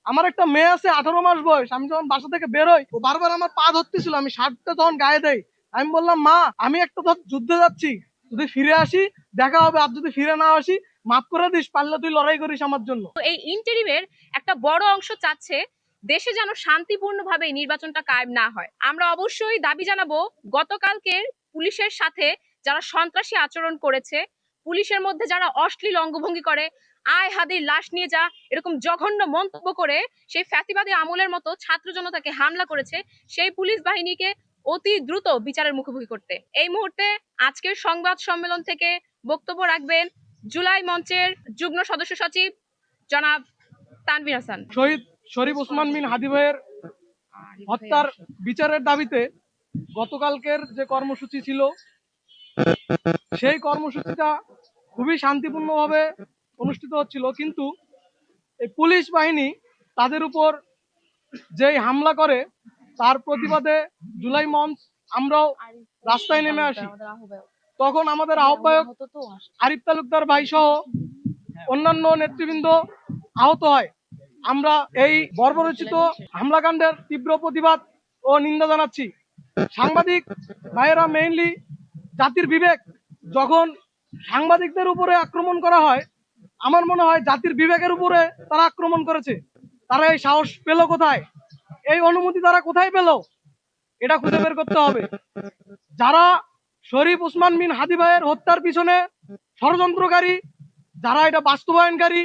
আমার একটা মেয়ে আছে 18 মাস বয়স। আমি যখন বাসা থেকে বেরোই, ও বারবার আমার পা ধরতেছিল, আমি শার্টটা তখন গায়ে দেই। আমি বললাম, মা আমি একটা ধর যুদ্ধে যাচ্ছি, যদি ফিরে আসি দেখা হবে, আর যদি ফিরে না আসি মাফ করে দিস, পারলে তুই লড়াই করিস আমার জন্য। এই ইন্টারিমের একটা বড় অংশ চাচ্ছে দেশে যেন শান্তিপূর্ণভাবে নির্বাচনটা কায়েম না হয়। আমরা অবশ্যই দাবি জানাবো, গতকালকের পুলিশের সাথে যারা সন্ত্রাসী আচরণ করেছে, পুলিশের মধ্যে যারা অশ্লীল অঙ্গভঙ্গি করে, আয় হাদির লাশ নিয়ে যা এরকম জঘন্য মন্তব্য করে সেই ফ্যাসিবাদী আমলের মতো ছাত্র জনতাকে হামলা করেছে, সেই পুলিশ বাহিনীকে অতি দ্রুত বিচারের মুখোমুখি করতে। এই মুহূর্তে আজকের সংবাদ সম্মেলন থেকে বক্তব্য রাখবেন জুলাই মঞ্চের যুগ্ম সদস্য সচিব জনাব তানভীর হাসান। শহীদ শরীফ ওসমান বিন হাদি ভাইয়ের হত্যার বিচারের দাবিতে গতকালকের যে কর্মসূচি ছিল, সেই কর্মসূচিটা খুবই শান্তিপূর্ণভাবে অনুষ্ঠিত হচ্ছিল, কিন্তু এই পুলিশ বাহিনী তাদের উপর যেই হামলা করে তার প্রতিবাদে জুলাই মঞ্চ আমরাও রাস্তায় নেমে আসি। তখন আমাদের আহ্বায়ক আরিফ তালুকদার ভাই সহ অন্যান্য নেতৃবৃন্দ আহত হয়। আমরা এই বর্বরোচিত হামলাকাণ্ডের তীব্র প্রতিবাদ ও নিন্দা জানাচ্ছি। সাংবাদিক ভাইয়েরা মেইনলি জাতির বিবেক, যখন সাংবাদিকদের উপরে আক্রমণ করা হয়, আমার মনে হয় জাতির বিবেকের উপরে তারা আক্রমণ করেছে। তারা এই সাহস পেল কোথায়, এই অনুমতি তারা কোথায় পেল, এটা খুঁজে বের করতে হবে। যারা শরীফ ওসমান বিন হাদি ভাইয়ের হত্যার পিছনে ষড়যন্ত্রকারী, যারা এটা বাস্তবায়নকারী,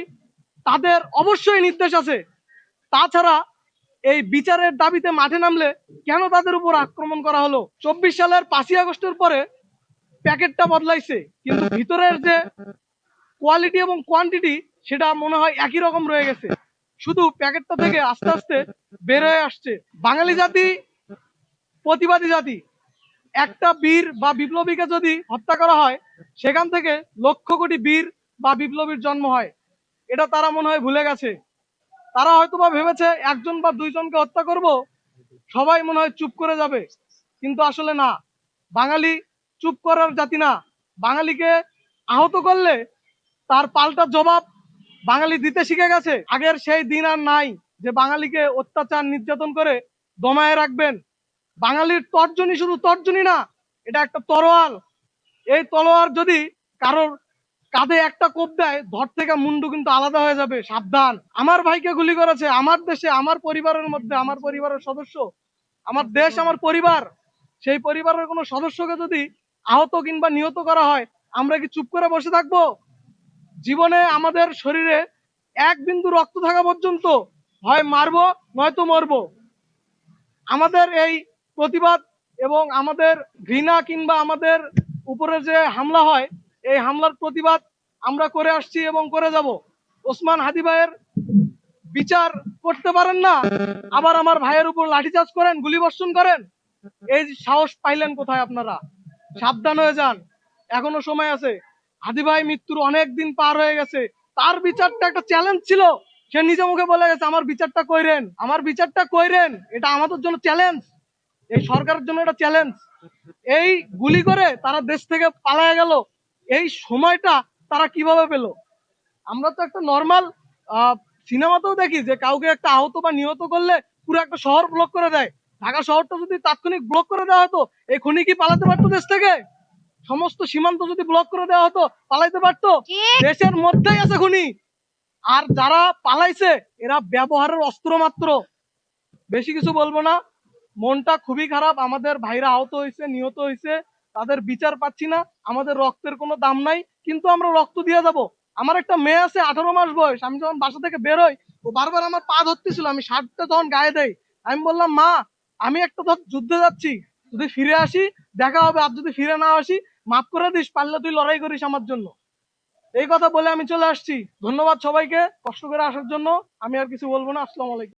তাদের অবশ্যই নির্দেশ আছে। তাছাড়া এই বিচারের দাবিতে মাঠে নামলে কেন তাদের উপর আক্রমণ করা হলো? 24 সালের 5ই আগস্টের পরে প্যাকেটটা বদলাইছে, কিন্তু ভিতরের যে কোয়ালিটি এবং কোয়ান্টিটি সেটা মনে হয় একই রকম রয়ে গেছে, শুধু প্যাকেটটা থেকে আস্তে আস্তে বের হয়ে আসছে। বাঙালি জাতি প্রতিবাদী জাতি। একটা বীর বা বিপ্লবীকে যদি হত্যা করা হয়, সেখান থেকে লক্ষ কোটি বীর বা বিপ্লবীর জন্ম হয়, এটা তারা মনে হয় ভুলে গেছে। তারা হয়তোবা ভেবেছে একজন বা দুইজনকে হত্যা করব, সবাই মনে হয় চুপ করে যাবে, কিন্তু আসলে না। বাঙালি চুপ করার জাতি না। বাঙালিকে আহত করলে তার পাল্টা জবাব বাঙালি দিতে শিখে গেছে। আগের সেই দিন আর নাই যে বাঙালিকে অত্যাচার নির্যাতন করে দমায়ে রাখবেন। বাঙালির তর্জনী শুধু তর্জনী না, এটা একটা তরোয়াল। এই তলোয়ার যদি কারোর কাঁধে একটা কোপ দেয়, ধর থেকে মুন্ডু কিন্তু আলাদা হয়ে যাবে, সাবধান। আমার ভাইকে গুলি করেছে, আমার দেশে, আমার পরিবারের মধ্যে, আমার পরিবারের সদস্য, আমার দেশ, আমার পরিবার, সেই পরিবারের কোনো সদস্যকে যদি আহত কিংবা নিহত করা হয়, আমরা কি চুপ করে বসে থাকবো? জীবনে আমাদের শরীরে এক বিন্দু রক্ত থাকা পর্যন্ত হয় মারবো নয়তো মরবো। আমাদের এই প্রতিবাদ এবং আমাদের ঘৃণা কিংবা আমাদের উপরে যে হামলা হয়, এই হামলার প্রতিবাদ আমরা করে আসছি এবং করে যাব। ওসমান হাদি ভাইয়ের বিচার করতে পারেন না, আবার আমার ভাইয়ের উপর লাঠিচার্জ করেন, গুলিবর্ষণ করেন। এই সাহস পাইলেন কোথায় আপনারা? সাবধান হয়ে যান, এখনো সময় আছে। হাদি ভাই মৃত্যুর অনেক দিন পার হয়ে গেছে, তার বিচারটা একটা চ্যালেঞ্জ ছিল। সে নিজে মুখে বলে গেছে, আমার বিচারটা কইরেন, আমার বিচারটা কইরেন। এটা আমাদের জন্য চ্যালেঞ্জ, এই সরকারের জন্য এটা চ্যালেঞ্জ। এই গুলি করে তারা দেশ থেকে পালায় গেল, এই সময়টা তারা কিভাবে পেল? আমরা তো একটা নর্মাল সিনেমাতেও দেখি যে কাউকে একটা আহত বা নিহত করলে পুরো একটা শহর ব্লক করে দেয়। ঢাকা শহরটা যদি তাৎক্ষণিক ব্লক করে দেওয়া হতো, এই খুনি কি পালাতে পারতো দেশ থেকে? সমস্ত সীমান্ত যদি ব্লক করে দেওয়া হতো, পালাইতে পারতো? দেশের মধ্যেই আছে খুনি, আর যারা পালাইছে এরা ব্যবহারের অস্ত্র মাত্র। বেশি কিছু বলবো না, মনটা খুবই খারাপ। আমাদের ভাইরা আহত হয়েছে, নিহত হয়েছে, তাদের বিচার পাচ্ছি না। আমাদের রক্তের কোনো দাম নাই, কিন্তু আমরা রক্ত দিয়ে যাব। আমার একটা মেয়ে আছে 18 মাস বয়স। আমি যখন বাসা থেকে বেরোই, ও বারবার আমার পা ধরতেছিল, আমি শার্টটা তখন গায়ে দেই। আমি বললাম, মা আমি একটা ধর যুদ্ধে যাচ্ছি, যদি ফিরে আসি দেখা হবে, আর যদি ফিরে না আসি মাফ করে দিস, পারলে তুই লড়াই করিস আমার জন্য। এই কথা বলে আমি চলে আসছি। ধন্যবাদ সবাইকে কষ্ট করে আসার জন্য। আমি আর কিছু বলবো না। আসসালামু আলাইকুম।